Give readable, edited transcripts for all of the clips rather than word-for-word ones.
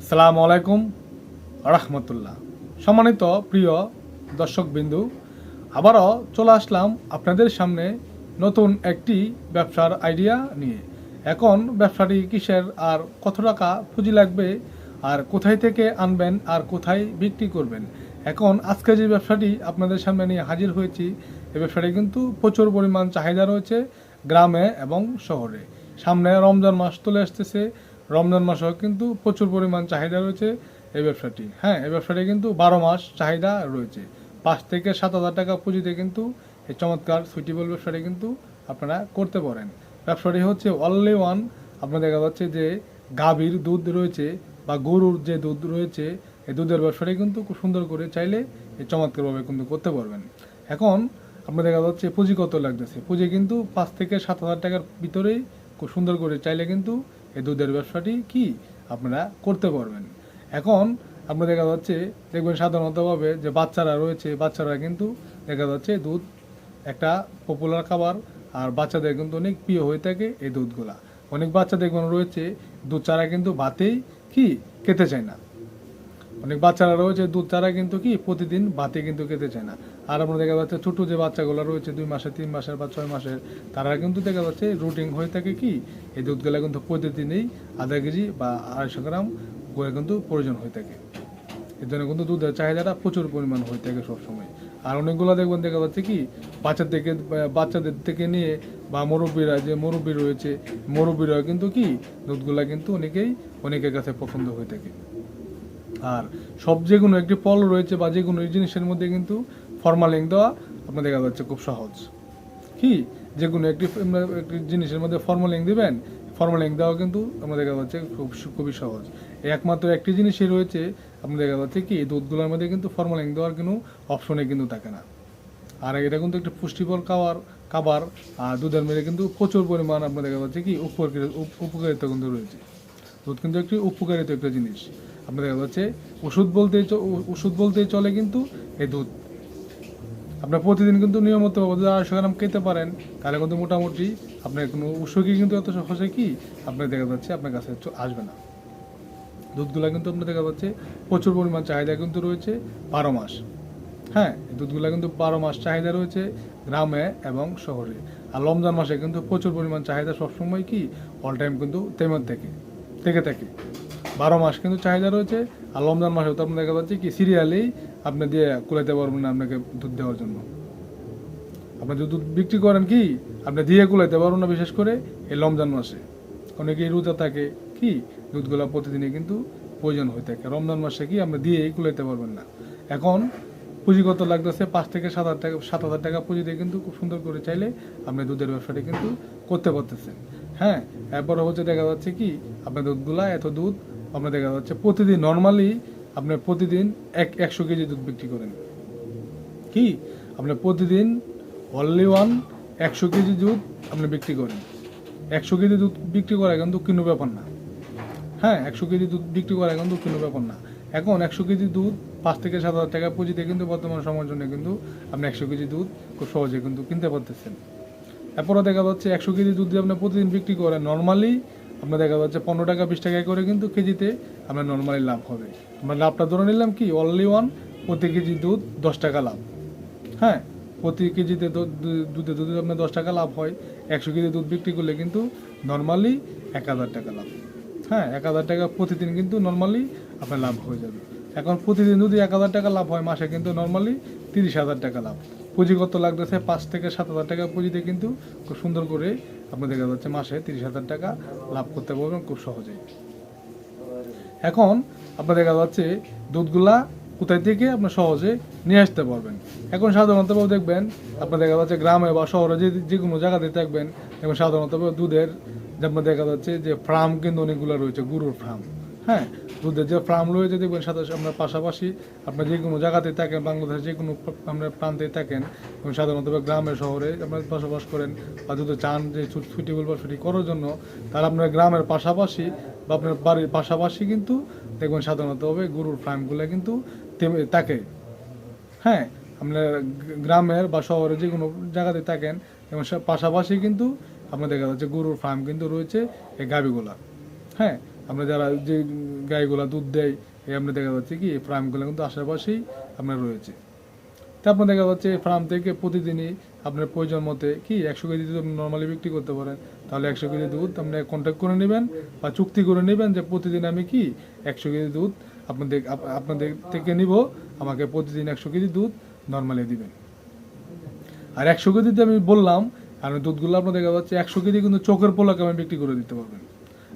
আসসালামু আলাইকুম রাহমাতুল্লাহ। সম্মানিত প্রিয় দর্শকবিন্দু, আবারও চলে আসলাম আপনাদের সামনে নতুন একটি ব্যবসার আইডিয়া নিয়ে। এখন ব্যবসাটি কিসের আর কত টাকা পুঁজি লাগবে আর কোথায় থেকে আনবেন আর কোথায় বিক্রি করবেন, এখন আজকে যে ব্যবসাটি আপনাদের সামনে নিয়ে হাজির হয়েছি, এই ব্যবসাটি কিন্তু প্রচুর পরিমাণ চাহিদা রয়েছে গ্রামে এবং শহরে। সামনে রমজান মাস চলে আসতেছে, রমজান মাসেও কিন্তু প্রচুর পরিমাণ চাহিদা রয়েছে এই ব্যবসাটি। হ্যাঁ, এই ব্যবসাটি কিন্তু 12 মাস চাহিদা রয়েছে। 5 থেকে 7,000 টাকা পুঁজিতে কিন্তু এই চমৎকার সুইটেবল ব্যবসাটি কিন্তু আপনারা করতে পারেন। ব্যবসাটি হচ্ছে অনলি ওয়ান। আপনার দেখা যাচ্ছে যে গাভীর দুধ রয়েছে বা গরুর যে দুধ রয়েছে, এই দুধের ব্যবসাটি কিন্তু খুব সুন্দর করে চাইলে এই চমৎকারভাবে কিন্তু করতে পারবেন। এখন আপনার দেখা যাচ্ছে পুঁজি কত লাগতেছে, পুঁজি কিন্তু 5 থেকে 7,000 টাকার ভিতরেই খুব সুন্দর করে চাইলে কিন্তু এই দুধের ব্যবসাটি কি আপনারা করতে পারবেন। এখন আপনার দেখা যাচ্ছে দেখবেন সাধারণতভাবে যে বাচ্চারা রয়েছে, বাচ্চারা কিন্তু দেখা যাচ্ছে দুধ একটা পপুলার খাবার, আর বাচ্চাদের কিন্তু অনেক প্রিয় হয়ে থাকে এই দুধগুলা। অনেক বাচ্চা দেখবেন রয়েছে দুধ ছাড়া কিন্তু ভাতেই কি খেতে চায় না। অনেক বাচ্চারা রয়েছে দুধ ছাড়া কিন্তু কি প্রতিদিন ভাতে কিন্তু খেতে চায় না। আর আমরা দেখা যাচ্ছে ছোটো যে বাচ্চাগুলো রয়েছে 2 মাসের, 3 মাসের বা 6 মাসের, তারা কিন্তু দেখা যাচ্ছে রুটিন হয়ে থাকে কি এই দুধগুলো কিন্তু প্রতিদিনই আধা কেজি বা 250 গ্রাম করে কিন্তু প্রয়োজন হয়ে থাকে। এর জন্য কিন্তু দুধের চাহিদাটা প্রচুর পরিমাণ হয়ে থাকে সবসময়। আর অনেকগুলো দেখবেন দেখা যাচ্ছে কি বাচ্চাদের থেকে নিয়ে বা মুরব্বীরা যে মুরব্বী রয়েছে, মুরব্বীরা কিন্তু কি দুধগুলা কিন্তু অনেকের কাছে পছন্দ হয়ে থাকে। আর সব যে কোনো একটি ফল রয়েছে বা যে কোনো জিনিসের মধ্যে কিন্তু ফরমালিন দেওয়া আপনার দেখা যাচ্ছে খুব সহজ। কি যে কোনো একটি জিনিসের মধ্যে ফরমালিন দিবেন, ফরমালিন দেওয়া কিন্তু আমরা দেখা যাচ্ছে খুবই সহজ। একমাত্র একটি জিনিসই রয়েছে আপনার দেখা যাচ্ছে কি এই দুধগুলোর মধ্যে কিন্তু ফরমালিন দেওয়ার কোনো অপশনে কিন্তু থাকে না। আর এটা কিন্তু একটি পুষ্টিকর খাবার। আর দুধের মধ্যে কিন্তু প্রচুর পরিমাণ আপনার দেখা যাচ্ছে কি উপকারিতা কিন্তু রয়েছে। দুধ কিন্তু একটি উপকারিত একটা জিনিস। আপনার দেখা যাচ্ছে ওষুধ বলতেই চলে কিন্তু এই দুধ। আপনার প্রতিদিন কিন্তু নিয়মিত 250 গ্রাম খেতে পারেন, তাহলে কিন্তু মোটামুটি আপনার কোনো অসুখই কিন্তু এত সহজে কি আপনার দেখা যাচ্ছে আপনার কাছে আসবে না। দুধগুলা কিন্তু আপনার দেখা যাচ্ছে প্রচুর পরিমাণ চাহিদা কিন্তু রয়েছে 12 মাস। হ্যাঁ, এই দুধগুলা কিন্তু 12 মাস চাহিদা রয়েছে গ্রামে এবং শহরে। আর রমজান মাসে কিন্তু প্রচুর পরিমাণ চাহিদা সবসময় কি অল টাইম কিন্তু তেমন থেকে থাকে। 12 মাস কিন্তু চাহিদা রয়েছে। আর রমজান মাসে তো আপনার দেখা যাচ্ছে কি সিরিয়ালেই আপনি দিয়ে কুলাইতে পারবেন না আপনাকে দুধ দেওয়ার জন্য। আপনি যদি দুধ বিক্রি করেন কি আপনি দিয়ে কুলাইতে পারবেন না, বিশেষ করে এই রমজান মাসে অনেকেই রোজা থাকে কি দুধগুলা প্রতিদিনই কিন্তু প্রয়োজন হয়ে থাকে। রমজান মাসে কি আপনি দিয়েই কুলাইতে পারবেন না। এখন পুঁজিগত লাগতেছে 5 থেকে 7,000 টাকা পুঁজিতে কিন্তু খুব সুন্দর করে চাইলে আপনি দুধের ব্যবসাটি কিন্তু করতে পারতেছেন। হ্যাঁ, এরপরে হচ্ছে দেখা যাচ্ছে কি আপনার দুধগুলা এত দুধ আপনার দেখা যাচ্ছে প্রতিদিন নর্মালি আপনার প্রতিদিন 100 কেজি দুধ বিক্রি করেন কি আপনি প্রতিদিন অনলি ওয়ান 100 কেজি দুধ আপনি বিক্রি করেন। 100 কেজি দুধ বিক্রি করা কিন্তু কোনো ব্যাপার না। হ্যাঁ, 100 কেজি দুধ বিক্রি করা কিন্তু কোনো ব্যাপার না। এখন 100 কেজি দুধ 5 থেকে 7,000 টাকা পুঁজিতে কিন্তু বর্তমান সময়ের জন্য কিন্তু আপনি 100 কেজি দুধ খুব সহজে কিন্তু কিনতে পারতেছেন। এরপরে দেখা যাচ্ছে 100 কেজি দুধ দিয়ে আপনি প্রতিদিন বিক্রি করেন, নর্মালি আপনার দেখা যাচ্ছে 15 টাকা 20 টাকা করে কিন্তু কেজিতে আপনার নর্মালি লাভ হবে। আমরা লাভটা ধরে নিলাম কি অনলি ওয়ান প্রতি কেজি দুধ 10 টাকা লাভ। হ্যাঁ, প্রতি কেজিতে দুধে আপনার 10 টাকা লাভ হয়। 100 কেজি দুধ বিক্রি করলে কিন্তু নর্মালি 1,000 টাকা লাভ। হ্যাঁ, 1,000 টাকা প্রতিদিন কিন্তু নর্মালি আপনার লাভ হয়ে যাবে। এখন প্রতিদিন যদি 1,000 টাকা লাভ হয়, মাসে কিন্তু নর্মালি 30,000 টাকা লাভ। পুঁজি কত লাগতেছে 5 থেকে 7,000 টাকা পুঁজিতে কিন্তু খুব সুন্দর করে আপনার দেখা যাচ্ছে মাসে 30,000 টাকা লাভ করতে পারবেন খুব সহজেই। এখন আপনার দেখা যাচ্ছে দুধগুলা কোথায় থেকে আপনার সহজে নিয়ে আসতে পারবেন। এখন সাধারণত দেখবেন আপনার দেখা যাচ্ছে গ্রামে বা শহরে যে কোনো জায়গাতে থাকবেন, এবং সাধারণত দুধের যে আপনার দেখা যাচ্ছে যে ফার্ম কিন্তু অনেকগুলো রয়েছে, গরুর ফার্ম। হ্যাঁ, দুধের যে ফার্ম রয়েছে দেখবেন সাথে আপনার পাশাপাশি আপনার যে কোনো জায়গাতে থাকেন, বাংলাদেশের যে কোনো আপনার প্রান্তে থাকেন, এবং সাধারণত গ্রামের শহরে আপনার বসবাস করেন বা দুধে চান যে সুইটেবল বা ছুটি করার জন্য, তারা আপনার গ্রামের পাশাপাশি বা আপনার বাড়ির পাশাপাশি কিন্তু দেখবেন সাধারণতভাবে গরুর ফার্মগুলো কিন্তু থাকে। হ্যাঁ, আপনার গ্রামের বা শহরে যে কোনো জায়গাতে থাকেন এবং পাশাপাশি কিন্তু আপনার দেখা যাচ্ছে গরুর ফার্ম কিন্তু রয়েছে এই গাভীগুলা। হ্যাঁ, আমরা যারা যে গাইগুলা দুধ দেয় এই আপনার দেখা যাচ্ছে কি এই ফার্মগুলো কিন্তু আশেপাশেই আপনার রয়েছে। তারপর দেখা যাচ্ছে ফার্ম থেকে প্রতিদিনই আপনার প্রয়োজন মতে কি 100 কেজি দুধ আপনি নর্মালি বিক্রি করতে পারেন, তাহলে 100 কেজি দুধ আপনি কন্ট্যাক্ট করে নেবেন বা চুক্তি করে নেবেন যে প্রতিদিন আমি কি 100 কেজি দুধ আপনাদের থেকে নিব, আমাকে প্রতিদিন 100 কেজি দুধ নর্মালি দিবেন। আর 100 কেজিতে আমি বললাম আর দুধগুলো আপনার দেখা যাচ্ছে 100 কেজি কিন্তু চোখের পলকে আমি বিক্রি করে দিতে পারবেন।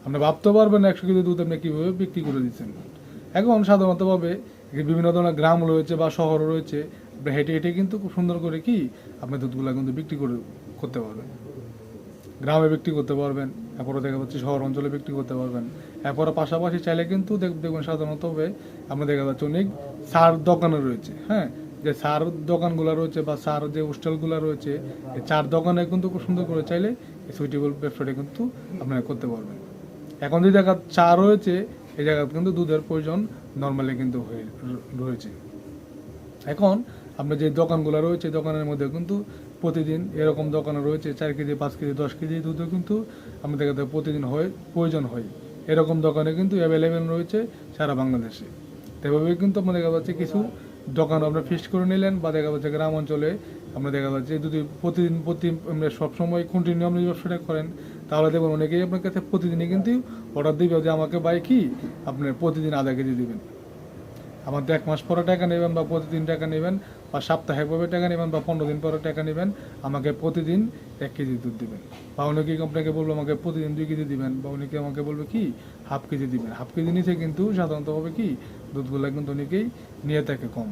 আপনি ভাবতে পারবেন 100 কেজি দুধ আপনি কীভাবে বিক্রি করে দিচ্ছেন। এখন সাধারণতভাবে বিভিন্ন ধরনের গ্রাম রয়েছে বা শহর রয়েছে, হেঁটে হেঁটে কিন্তু খুব সুন্দর করে কি আপনি দুধগুলো কিন্তু বিক্রি করতে পারবেন, গ্রামে বিক্রি করতে পারবেন, এরপরে দেখা যাচ্ছে শহর অঞ্চলে বিক্রি করতে পারবেন। এরপরে পাশাপাশি চাইলে কিন্তু দেখবেন সাধারণতভাবে আমরা দেখা যাচ্ছে অনেক সার দোকানে রয়েছে, হ্যাঁ, যে সার দোকানগুলো রয়েছে বা সার যে হোস্টেলগুলো রয়েছে এই চার দোকানে কিন্তু খুব সুন্দর করে চাইলে এই সুইটেবল ব্যবসাটা কিন্তু আপনারা করতে পারবেন। এখন যে জায়গা চা রয়েছে এই জায়গায় কিন্তু দুধের প্রয়োজন নর্মালি কিন্তু রয়েছে। এখন আপনার যে দোকানগুলো রয়েছে দোকানের মধ্যে কিন্তু প্রতিদিন এরকম দোকানে রয়েছে 4 কেজি 5 কেজি 10 কেজি দুধও কিন্তু আমাদের কাছে প্রতিদিন প্রয়োজন হয়, এরকম দোকানে কিন্তু অ্যাভেলেবেল রয়েছে সারা বাংলাদেশে। তো এভাবে কিন্তু আপনার দেখা যাচ্ছে কিছু দোকান আপনার ফিক্সড করে নিলেন বা দেখা যাচ্ছে গ্রাম অঞ্চলে আমরা দেখা যাচ্ছে যদি প্রতিদিন আমরা সবসময় কন্টিনিউ আপনি ব্যবসাটা করেন তাহলে দেখবেন অনেকেই আপনার কাছে প্রতিদিনই কিন্তু অর্ডার দিবে যে আমাকে বাই কি আপনি প্রতিদিন আধা কেজি দিবেন, আমার তো 1 মাস পরে টাকা নেবেন বা প্রতিদিন টাকা নেবেন বা সাপ্তাহিকভাবে টাকা নেবেন বা 15 দিন পরে টাকা নেবেন, আমাকে প্রতিদিন 1 কেজি দুধ দিবেন। বা অনেকেই আপনাকে বলবো আমাকে প্রতিদিন 2 কেজি দিবেন, বা অনেকে আমাকে বলবে কি হাফ কেজি দিবেন। হাফ কেজি নিচে কিন্তু সাধারণতভাবে কি দুধগুলো কিন্তু অনেকেই নিয়ে থাকে কম।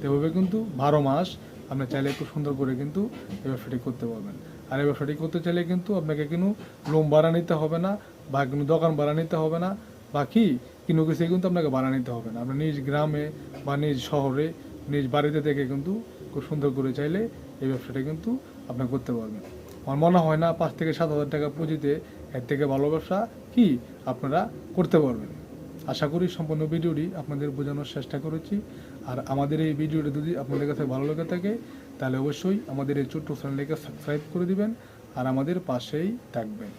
এভাবে কিন্তু 12 মাস আপনি চাইলে একটু সুন্দর করে কিন্তু এই ব্যবসাটি করতে পারবেন। আর এই ব্যবসাটি করতে চাইলে কিন্তু আপনাকে কোনো লোন ভাড়া নিতে হবে না বা কোনো দোকান ভাড়া নিতে হবে না বা কি কোনো কিছু কিন্তু আপনাকে ভাড়া নিতে হবে না। আপনি নিজ গ্রামে বা নিজ শহরে নিজ বাড়িতে থেকে কিন্তু খুব সুন্দর করে চাইলে এই ব্যবসাটা কিন্তু আপনি করতে পারবেন। আমার মনে হয় না 5 থেকে 7 হাজার টাকা পুঁজিতে এর থেকে ভালো ব্যবসা কি আপনারা করতে পারবেন। আশা করি সম্পূর্ণ ভিডিওটি আপনাদের বোঝানোর চেষ্টা করেছি। আর আমাদের এই ভিডিওটি যদি আপনাদের কাছে ভালো লেগে থাকে তাহলে অবশ্যই আমাদের এই ছোট্ট চ্যানেলটিকে সাবস্ক্রাইব করে দিবেন আর আমাদের পাশেই থাকবেন।